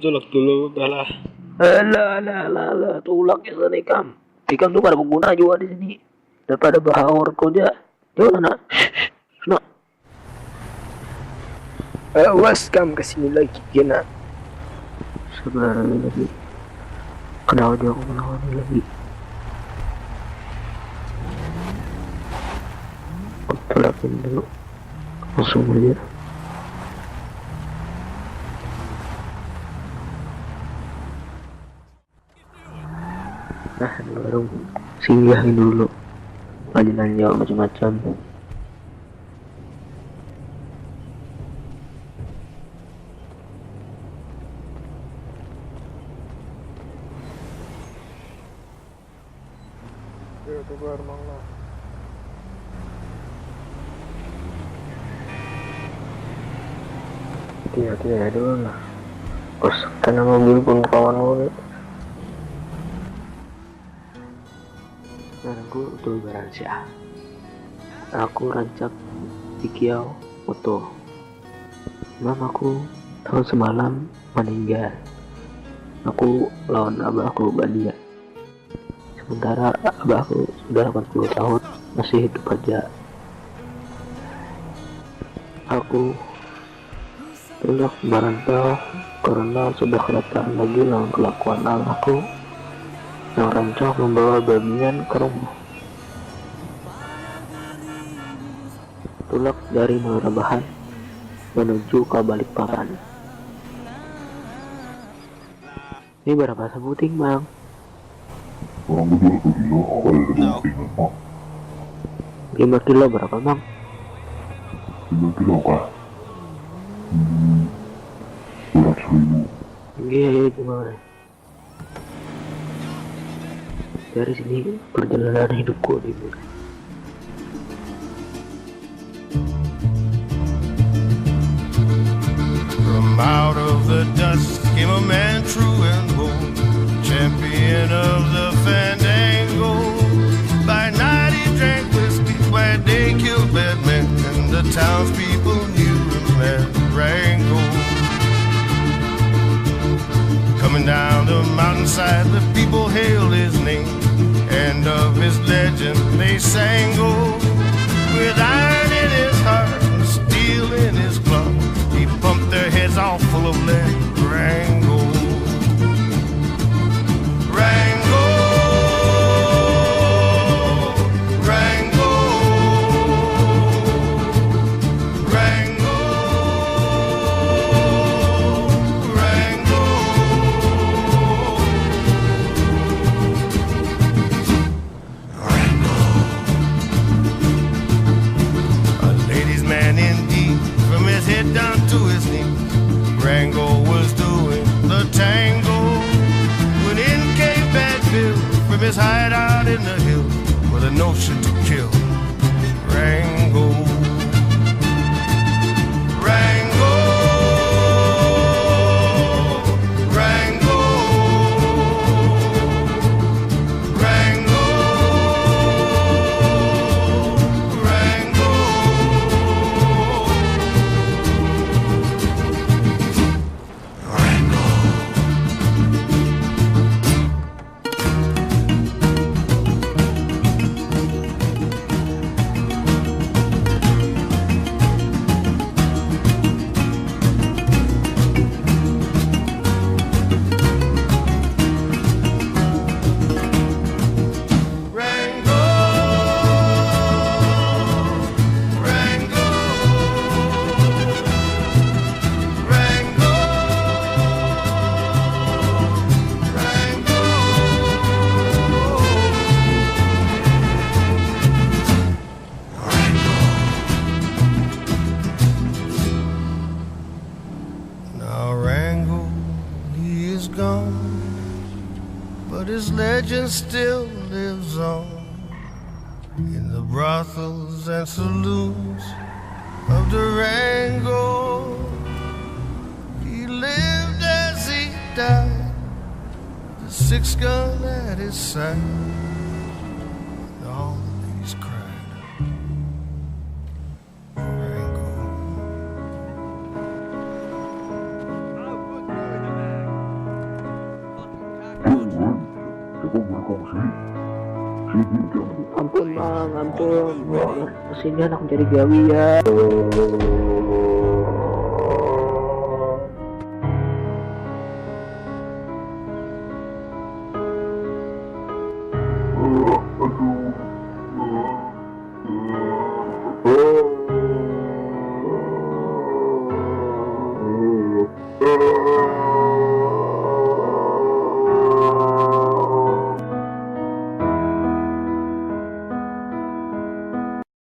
colok dulu udahlah. Alah, tulak ya sana ikam. Ikam tuh gak ada pengguna juga di sini. Daripada berhaur kau aja. Jangan nak. Nak. Awas kam kesini lagi kena. Sabar lagi. Kenapa dia aku melawan lagi? Aku tolakin dulu. Langsung aja. Nah, di warung singgahin dulu. Nanya macam-macam. Ya, keluar mana? Hati-hati ya doang lah. Kos tanah mobil pun kawan gue. Nah, aku tuh Baransya. Aku rancak di Kiau foto. Mamaku tahun semalam meninggal. Aku lawan abahku Badia. Sementara abahku sudah 80 tahun masih hidup aja. Aku hendak merantau karena sudah kelihatan lagi lawan kelakuan anakku yang rancang membawa babian ke rumah. Tulak dari Marabahan menuju ke Balikpapan. Ini berapa sebuting, Bang? Kurang lebih 1 kilo awal dari tinggal Pak. 5 kilo berapa, Bang? 5 kilo kah? Kurang 1.000. Iya, gimana? Dari sini perjalanan hidupku dimulai. From out of the dust came a man true and bold, champion of the fandango. By night he drank whiskey, by day killed bad men, and the townspeople knew him as Rango. Coming down the mountainside, the people hailed his name, and of his legend they sang, oh, with iron in his heart and steel in his claw, he pumped their heads all full of lead. Rango, Rango, Rango, Rango, Rango. A ladies' man indeed, from his head down to his knees. Rango was doing the tango when in came Bad Bill from his hideout in the hills with a notion to kill Rango. Rango, Rango, Rango, Rango. Now Rango, he is gone, but his legend still lives on in the brothels and saloons of Durango. He lived as he died, the 6-gun at his side, and all the ladies cried. Rango. bang, balik kamu sini. Sini, jangan. Ampun bang, ampun. Kesini anak mencari gawi ya.